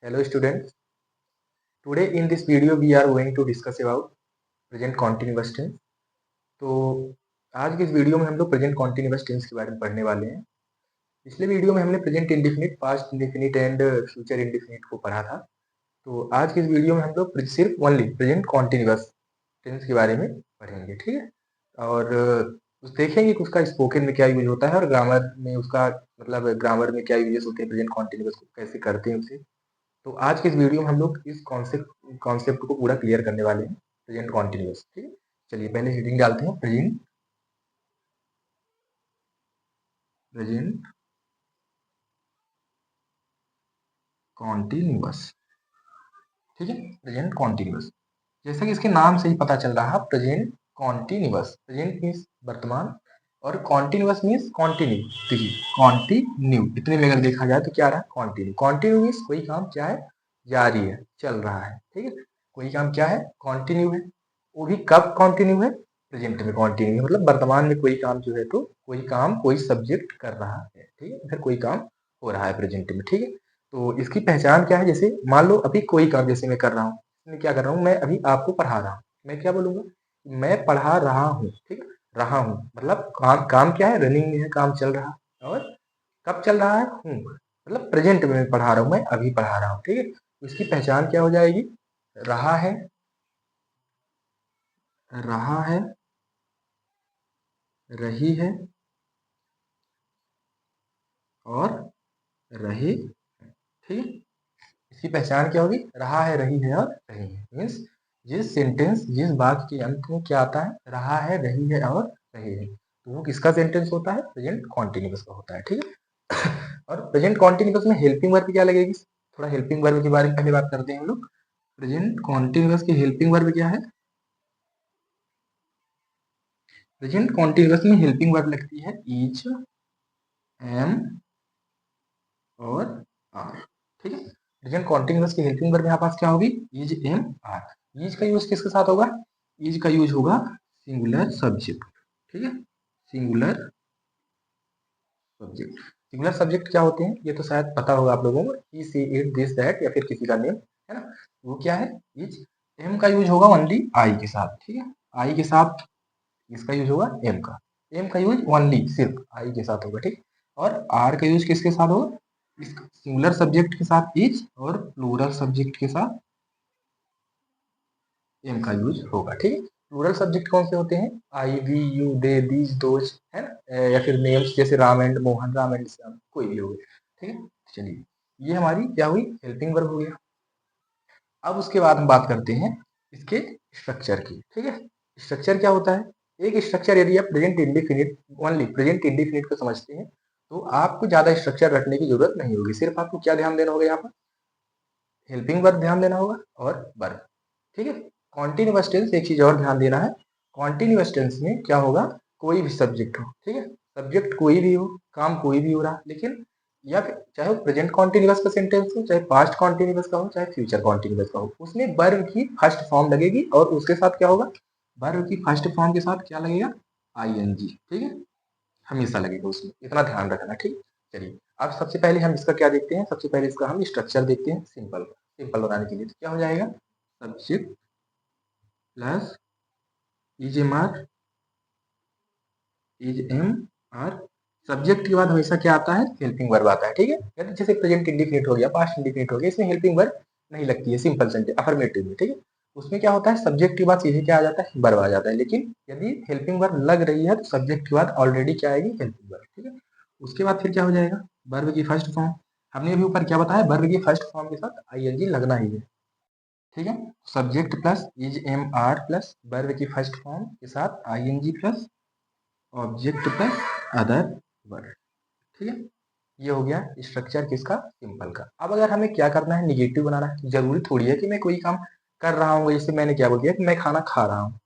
Hello students. Today in this video we are going to discuss about present continuous tense. तो आज की इस video में हम लोग प्रेजेंट कॉन्टिन्यूअस टेंस के बारे में पढ़ने वाले हैं। पिछले वीडियो में हमने present indefinite, past indefinite and future indefinite को पढ़ा था। तो आज की इस वीडियो में हम लोग सिर्फ ओनली प्रेजेंट कॉन्टिन्यूअस टेंस के बारे में पढ़ेंगे, ठीक है। और उस देखेंगे कि उसका स्पोकन में क्या यूज होता है और ग्रामर में उसका मतलब ग्रामर में क्या यूजेस होते हैं, प्रेजेंट कॉन्टिन्यूअस को कैसे करते हैं उसे। तो आज के इस वीडियो में हम लोग इस कॉन्सेप्ट को पूरा क्लियर करने वाले हैं, प्रेजेंट कॉन्टिन्यूअस, ठीक है। चलिए पहले हेडिंग डालते हैं, प्रेजेंट कॉन्टिन्यूअस, ठीक है। प्रेजेंट कॉन्टिन्यूअस, जैसा कि इसके नाम से ही पता चल रहा है, प्रेजेंट कॉन्टिन्यूअस। प्रेजेंट मीन्स वर्तमान और कॉन्टिन्यूअस मीन्स कॉन्टिन्यू, देखिए कॉन्टिन्यू, इतने में अगर देखा जाए तो क्या रहा, कॉन्टिन्यू। कॉन्टिन्यू मीन्स कोई काम क्या है, जारी है, चल रहा है, ठीक है। कोई काम क्या है, कॉन्टिन्यू है। वो भी कब कॉन्टिन्यू है, प्रेजेंट में कॉन्टिन्यू है, मतलब वर्तमान में कोई काम जो है, तो कोई काम कोई सब्जेक्ट कर रहा है, ठीक है, फिर कोई काम हो रहा है प्रेजेंट में, ठीक है। तो इसकी पहचान क्या है, जैसे मान लो अभी कोई काम जैसे मैं कर रहा हूँ, मैं क्या कर रहा हूँ, मैं अभी आपको पढ़ा रहा हूँ, मैं क्या बोलूंगा, मैं पढ़ा रहा हूँ, ठीक है। रहा हूँ मतलब काम काम क्या है, रनिंग में है, काम चल रहा है। और कब चल रहा है, हूँ मतलब प्रेजेंट में मैं पढ़ा रहा हूँ, मैं अभी पढ़ा रहा हूँ, ठीक है। तो इसकी पहचान क्या हो जाएगी, रहा है, रहा है, रही है और रहे, ठीक है। इसकी पहचान क्या होगी, रहा है, रही है और रही है। मीन्स जिस सेंटेंस, जिस वाक्य के अंत में क्या आता है, रहा है, रही है और रही है, तो वो किसका सेंटेंस होता है, प्रेजेंट कॉन्टिन्यूअस का होता है, ठीक है। और प्रेजेंट कॉन्टिन्यूअस में हेल्पिंग वर्ब क्या लगेगी, थोड़ा हेल्पिंग वर्ब के बारे में पहले बात करते हैं हम लोग। प्रेजेंट कॉन्टिन्यूअस की हेल्पिंग वर्ब क्या है, प्रेजेंट कॉन्टिन्यूअस में हेल्पिंग वर्ब लगती है इज, एम और आर, ठीक है। प्रेजेंट कॉन्टिन्यूअस की हेल्पिंग वर्ब यहाँ पास क्या होगी, इज, एम, आर। इज का यूज किसके साथ होगा, इज का यूज होगा सिंगुलर सब्जेक्ट, ठीक है। सिंगुलर सब्जेक्ट, सिंगुलर सब्जेक्ट क्या होते हैं, ये तो शायद पता होगा आप लोगों को, ही, सी, इट, दिस, दैट, या फिर किसी का नेम, है ना। वो क्या है, इज। एम का यूज होगा ओनली आई के साथ, ठीक है। आई के साथ इसका यूज होगा एम का, एम का यूज ओनली सिर्फ आई के साथ होगा, ठीक। और आर का यूज किसके साथ होगा, इस सिंगुलर सब्जेक्ट के साथ इज और प्लूरल सब्जेक्ट के साथ एम का यूज होगा, ठीक है। प्लूरल सब्जेक्ट कौन से होते हैं, I, we, you, they, these, those, है ना, या फिर नेम्स जैसे राम एंड मोहन, राम एंड श्याम, कोई भी हो गया, ठीक है। चलिए ये हमारी क्या हुई, हेल्पिंग वर्ब हो गया। अब उसके बाद हम बात करते हैं इसके स्ट्रक्चर की, ठीक है। स्ट्रक्चर क्या होता है, एक स्ट्रक्चर यदि आप present indefinite, only present indefinite को समझते हैं, तो आपको ज्यादा स्ट्रक्चर रखने की जरूरत नहीं होगी। सिर्फ आपको क्या ध्यान देना होगा, यहाँ पर हेल्पिंग वर्ब ध्यान देना होगा और वर्ब, ठीक है। कॉन्टिन्यूअस टेंस एक चीज और ध्यान देना है, कॉन्टिन्यूअस टेंस में क्या होगा, कोई भी सब्जेक्ट हो, ठीक है, सब्जेक्ट कोई भी हो, काम कोई भी हो रहा, लेकिन या फिर चाहे वो प्रेजेंट कॉन्टिन्यूअस का सेंटेंस हो, चाहे पास्ट कॉन्टिन्यूअस का हो, चाहे फ्यूचर कॉन्टिन्यूअस का हो, उसमें वर्ब की फर्स्ट फॉर्म लगेगी और उसके साथ क्या होगा, वर्ब की फर्स्ट फॉर्म के साथ क्या लगेगा, आईएनजी, ठीक है, हमेशा लगेगा उसमें, इतना ध्यान रखना, ठीक है। चलिए अब सबसे पहले हम इसका क्या देखते हैं, सबसे पहले इसका हम स्ट्रक्चर देखते हैं, सिंपल सिंपल बनाने के लिए। तो क्या हो जाएगा, subject plus is, am, are, is, am, are. Subject के बाद हमेशा क्या आता है, हेल्पिंग वर्ब आता है, ठीक है। जैसे प्रेजेंट इंडिफिनिट हो गया, पास्ट इंडिफिनिट हो गया, इसमें हेल्पिंग वर्ब नहीं लगती है, सिंपल सेंटेंस अफर्मेटिव में, ठीक है। उसमें क्या होता है, सब्जेक्ट के बाद सीधे क्या आ जाता है, वर्ब आ जाता है। लेकिन यदि हेल्पिंग वर्ब लग रही है तो सब्जेक्ट के बाद ऑलरेडी क्या आएगी, हेल्पिंग वर्ब, ठीक है। उसके बाद फिर क्या हो जाएगा, वर्ब की फर्स्ट फॉर्म, हमने अभी ऊपर क्या बताया, वर्ब की फर्स्ट फॉर्म के साथ आईएनजी लगना ही है, ठीक है। Subject plus is, am, are plus verb की फर्स्ट फॉर्म के साथ ING plus object plus other word, ठीक है। ये हो गया स्ट्रक्चर किसका, सिंपल का। अब अगर हमें क्या करना है, निगेटिव बनाना है, जरूरी थोड़ी है कि मैं कोई काम कर रहा हूँ, जैसे मैंने क्या बोल दिया कि मैं खाना खा रहा हूँ,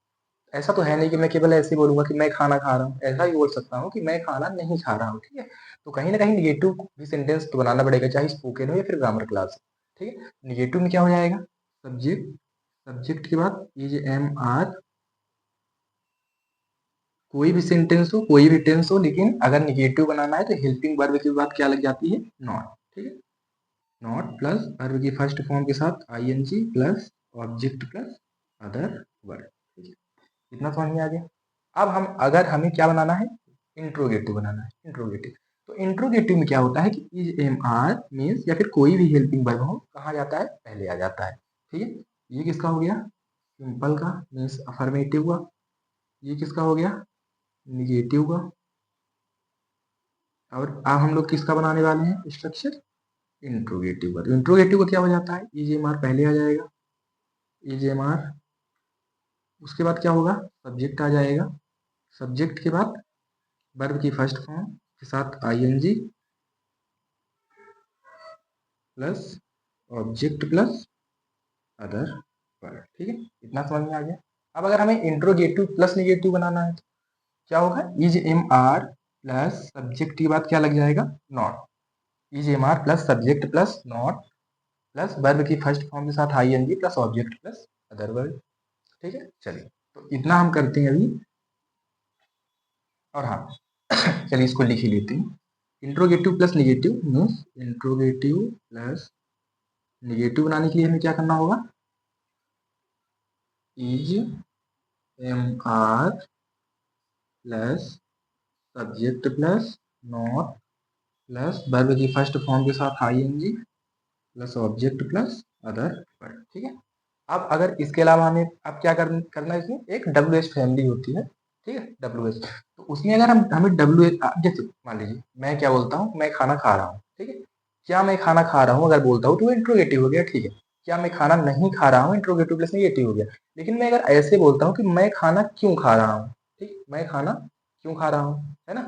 ऐसा तो है नहीं कि मैं केवल ऐसे बोलूंगा कि मैं खाना खा रहा हूँ, ऐसा ही बोल सकता हूँ कि मैं खाना नहीं खा रहा हूँ, ठीक है। तो कहीं ना कहीं निगेटिव भी सेंटेंस तो बनाना पड़ेगा, चाहे स्पोकन हो या फिर ग्रामर क्लास, ठीक है। निगेटिव में क्या हो जाएगा, सब्जेक्ट, सब्जेक्ट के बाद इज, एम, आर, कोई भी सेंटेंस हो, कोई भी टेंस हो, लेकिन अगर निगेटिव बनाना है तो हेल्पिंग वर्ब के बाद क्या लग जाती है, नॉट, ठीक है, नॉट प्लस वर्ब की फर्स्ट फॉर्म के साथ ING plus object plus other verb. ठीक है, इतना समझ में आ गया। अब हम अगर हमें क्या बनाना है, इंट्रोगेटिव बनाना है, इंट्रोगेटिव। तो इंट्रोगेटिव में क्या होता है कि इज एम आर मीन्स या फिर कोई भी हेल्पिंग वर्ब हो कहाँ जाता है, पहले आ जाता है। ठीक है, ये किसका हो गया, सिंपल का मीन्स अफर्मेटिव का। ये किसका हो गया, निगेटिव का। और अब हम लोग किसका बनाने वाले हैं स्ट्रक्चर, इंट्रोगेटिव का। तो इंट्रोगेटिव का क्या हो जाता है, इज एम आर पहले आ जाएगा, इज एम आर। उसके बाद क्या होगा, सब्जेक्ट आ जाएगा, सब्जेक्ट के बाद वर्ब की फर्स्ट फॉर्म के साथ ING plus object plus other verb. ठीक है, इतना समझ में आ गया। अब अगर हमें इंट्रोगेटिव प्लस निगेटिव बनाना है तो क्या होगा, is am are plus subject के बाद क्या लग जाएगा, not. Is am are plus subject plus not plus verb की फर्स्ट फॉर्म के साथ ING plus object plus other verb. ठीक है, चलिए तो इतना हम करते हैं अभी। और हाँ चलिए इसको लिख ही लेते हैं। Interrogative plus negative means interrogative plus negative बनाने के लिए हमें क्या करना होगा, is am are plus subject plus not plus verb की फर्स्ट फॉर्म के साथ ING plus object plus other verb. ठीक है, अब अगर इसके अलावा हमें अब क्या करना है, इसमें एक डब्ल्यू एच फैमिली होती है। ठीक है, डब्ल्यू एच, तो उसमें अगर हम हमें डब्ल्यू एच, जैसे मान लीजिए मैं क्या बोलता हूँ, मैं खाना खा रहा हूँ। ठीक है, क्या मैं खाना खा रहा हूँ अगर बोलता हूँ तो वो इंट्रोगेटिव हो गया। ठीक है, क्या मैं खाना नहीं खा रहा हूँ, इंट्रोगेटिव प्लस निगेटिव हो गया। लेकिन मैं अगर ऐसे बोलता हूँ कि मैं खाना क्यों खा रहा हूँ, ठीक, मैं खाना क्यों खा रहा हूँ, है ना,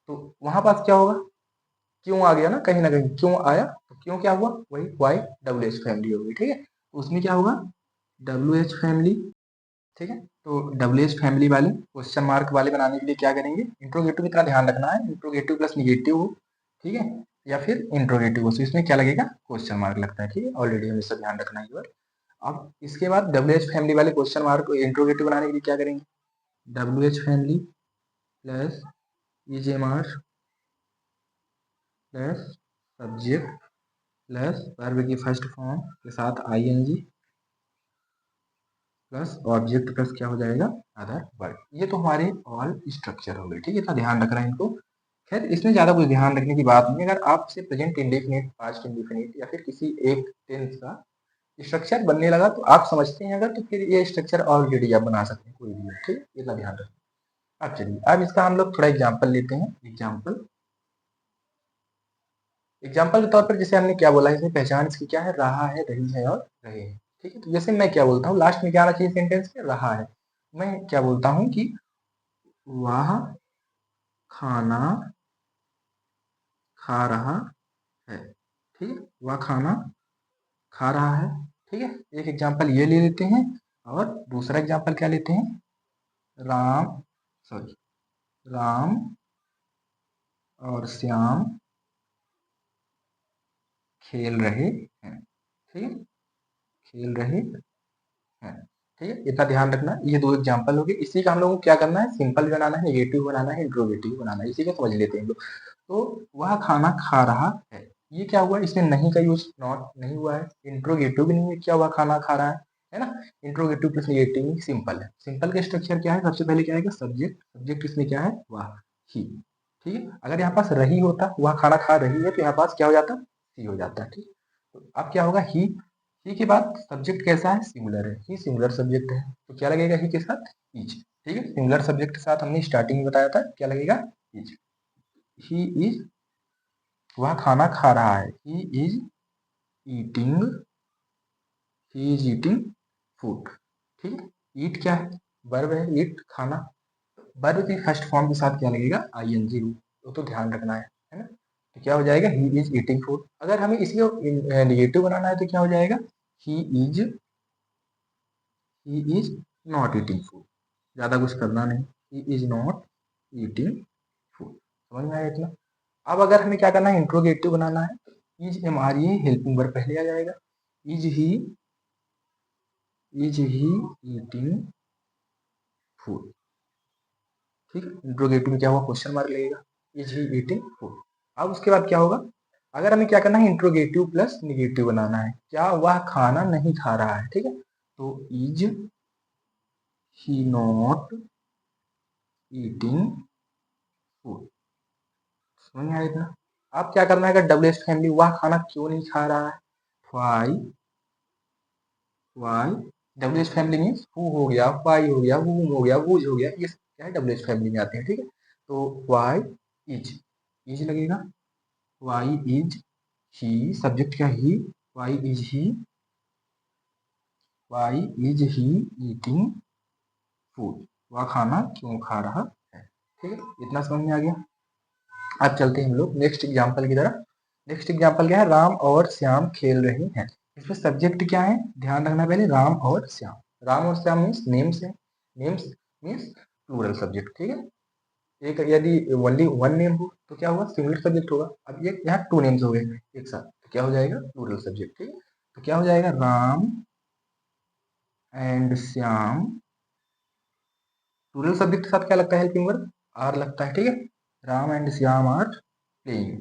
तो वहां पास क्या होगा, क्यों आ गया ना कहीं क्यों आया, तो क्यों क्या हुआ, वही वाई डब्ल्यू एच फैमिली होगी। ठीक है, उसमें क्या होगा, डब्ल्यू एच फैमिली। ठीक है, तो डब्ल्यू एच फैमिली वाले क्वेश्चन मार्क वाले बनाने के लिए क्या करेंगे, इंट्रोगेटिव इतना ध्यान रखना है, इंट्रोगेटिव प्लस निगेटिव हो, ठीक है, या फिर इंट्रोगेटिव हो, तो इसमें क्या लगेगा, क्वेश्चन मार्क लगता है। ठीक है, ऑलरेडी हमेशा ध्यान रखना है ये बात। अब इसके बाद डब्ल्यू एच फैमिली वाले क्वेश्चन मार्क इंट्रोगेटिव बनाने के लिए क्या करेंगे, W H family plus is am are plus subject plus verb की फर्स्ट फॉर्म के साथ आईएनजी प्लस ऑब्जेक्ट प्लस क्या हो जाएगा, अदर वर्ब। ये तो हमारे ऑल स्ट्रक्चर हो गए। ठीक है, इतना ध्यान रखना है इनको। खैर इसमें ज़्यादा कुछ ध्यान रखने की बात नहीं है। अगर आपसे प्रेजेंट इंडेफिनिट, पास्ट इंडेफिनिट या फिर किसी एक टेंस का स्ट्रक्चर बनने लगा तो आप समझते हैं अगर, तो फिर ये स्ट्रक्चर ऑलरेडी आप बना सकते हैं कोई भी। ठीक है, इतना ध्यान रखें। अब चलिए अब इसका हम लोग थोड़ा एग्जाम्पल लेते हैं। एग्जाम्पल, एग्जाम्पल के तौर पर जैसे हमने क्या बोला, इसमें पहचान इसकी क्या है, रहा है, रही है और रहे हैं। ठीक है, तो जैसे मैं क्या बोलता हूँ, लास्ट में क्या आना चाहिए सेंटेंस के, रहा है। मैं क्या बोलता हूँ कि वह खाना खा रहा है। ठीक है, वह खाना खा रहा है। ठीक है, एक एग्जाम्पल ये ले लेते हैं। और दूसरा एग्जाम्पल क्या लेते हैं, राम, सॉरी, राम और श्याम खेल रहे हैं। ठीक है, खेल रहे हैं। ठीक है, इतना ध्यान रखना। ये दो एग्जाम्पल हो गए। इसी का हम लोगों को क्या करना है, सिंपल बनाना है, नेगेटिव बनाना है, इंट्रोगेटिव बनाना है। इसी का समझ लेते हैं हम लोग। तो वह खाना खा रहा है, ये क्या हुआ, इसमें नहीं का यूज नॉट नहीं हुआ है, इंट्रोगेटिव भी नहीं है, क्या हुआ, खाना खा रहा है ना। इंट्रोगेटिव प्लस नेगेटिव सिंपल है। सिंपल का स्ट्रक्चर क्या है, सबसे पहले क्या आएगा, सब्जेक्ट। सब्जेक्ट इसमें क्या है, वह, ही। ठीक है, अगर यहाँ पास रही होता, वह खाना खा रही है, तो यहाँ पास क्या हो जाता, सी हो जाता है। ठीक, तो अब क्या होगा, ही के बाद सब्जेक्ट कैसा है, सिंगुलर है, ही सिंगुलर सब्जेक्ट है, तो क्या लगेगा ही के साथ, इज। ठीक है, सिंगुलर सब्जेक्ट के साथ हमने स्टार्टिंग में बताया था क्या लगेगा, इज। ही इज, वह खाना खा रहा है, he is eating, he is eating food. ठीक है, ईट क्या है, वर्ब है, ईट खाना। वर्ब की फर्स्ट फॉर्म के साथ क्या लगेगा, आईएनजी रूट, तो ध्यान रखना है ना। तो क्या हो जाएगा, ही इज ईटिंग फूड। अगर हमें इसको निगेटिव बनाना है तो क्या हो जाएगा, he is, he is not eating food. ज़्यादा कुछ करना नहीं, he is not eating food. समझ में आया इतना। अब अगर हमें क्या करना है, इंट्रोगेटिव बनाना है, तो इज हमारी हेल्पिंग वर्ब पहले आ जाएगा। Is he, is he eating food. ठीक है, इंट्रोगेटिव में क्या हुआ, क्वेश्चन मार्क लगेगा, इज ही ईटिंग फूड। अब उसके बाद क्या होगा, अगर हमें क्या करना है, इंट्रोगेटिव प्लस निगेटिव बनाना है, क्या वह खाना नहीं खा रहा है, ठीक है। तो is he not eating food, समझ में आया इतना। अब क्या करना है, अगर डबल एस फैमिली, वह खाना क्यों नहीं खा रहा है, why, why double S family में हु हो गया, वाई हो गया, whom हो गया, whose हो गया, ये सब क्या है, डबल एस फैमिली में आते हैं, ठीक है। तो वाई इज, इज लगेगा, वाई इज ही, सब्जेक्ट क्या he, why is he, why is he eating food, वह खाना क्यों खा रहा है, ठीक है। इतना समझ में आ गया। अब चलते हैं हम लोग नेक्स्ट एग्जाम्पल की तरफ। नेक्स्ट एग्जाम्पल क्या है, राम और श्याम खेल रहे हैं। इसमें सब्जेक्ट क्या है, ध्यान रखना पहले, राम और श्याम। राम और श्याम मीन्स नेम्स है, नेम्स मीन्स प्लूरल सब्जेक्ट, ठीक है। एक यदि ओनली वन नेम हो तो क्या होगा, सिंगुलर सब्जेक्ट होगा। अब ये यहाँ टू नेम्स हो गए एक साथ, तो क्या हो जाएगा, प्लूरल सब्जेक्ट, ठीक है। तो क्या हो जाएगा, Ram and Shyam, plural subject के साथ क्या लगता है, हेल्पिंग वर्ब आर लगता है, ठीक है। Ram and Shyam are playing,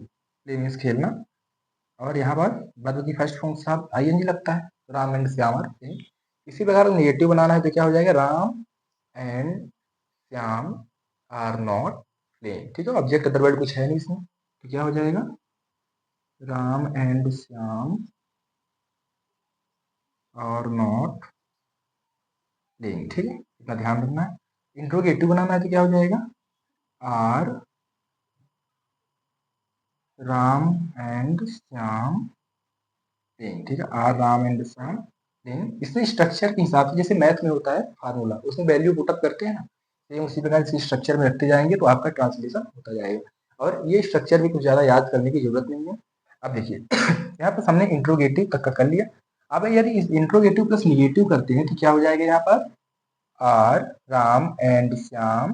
play means खेलना, और यहाँ पर बाद की फर्स्ट फॉर्म के साथ आईएनजी लगता है, Ram and Shyam are playing. इसी प्रकार नेगेटिव बनाना है तो क्या हो जाएगा, Ram and Shyam are not playing, ठीक है। ऑब्जेक्ट अदर वर्ड कुछ है नहीं इसमें, तो क्या हो जाएगा, Ram and Shyam are not playing, ठीक है। इतना ध्यान रखना है। इंट्रोगेटिव बनाना है तो क्या हो जाएगा, are Ram and Shyam playing, ठीक है। Are Ram and Shyam playing. इसमें स्ट्रक्चर के हिसाब से, जैसे मैथ में होता है फार्मूला, उसमें वैल्यू पुटअप करते हैं ना, सेम उसी प्रकार इसी स्ट्रक्चर में रखते जाएंगे तो आपका ट्रांसलेशन होता जाएगा। और ये स्ट्रक्चर भी कुछ ज़्यादा याद करने की जरूरत नहीं है। अब देखिए यहाँ पर हमने इंट्रोगेटिव तक का कर लिया। अब यदि इंट्रोगेटिव प्लस निगेटिव करते हैं तो क्या हो जाएगा, यहाँ पर आर राम एंड श्याम,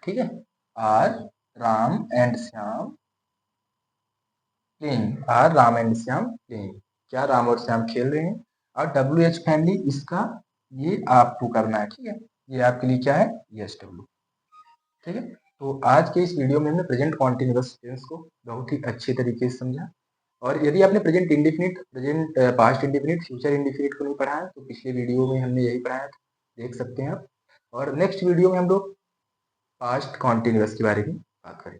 ठीक है, are Ram and Shyam playing, are Ram and Shyam playing, क्या राम और श्याम खेल रहे हैं। और डब्ल्यू एच फैमिली, इसका ये आपको करना है, ठीक है। ये आपके लिए क्या है, एस डब्ल्यू, ठीक है। तो आज के इस वीडियो में हमने प्रेजेंट कॉन्टिन्यूअस टेंस को बहुत ही अच्छे तरीके से समझा। और यदि आपने present indefinite, present past indefinite, future indefinite को नहीं पढ़ा है तो पिछले वीडियो में हमने यही पढ़ाया था, देख सकते हैं आप। और नेक्स्ट वीडियो में हम लोग पास्ट कॉन्टिन्यूअस के बारे में बात करें।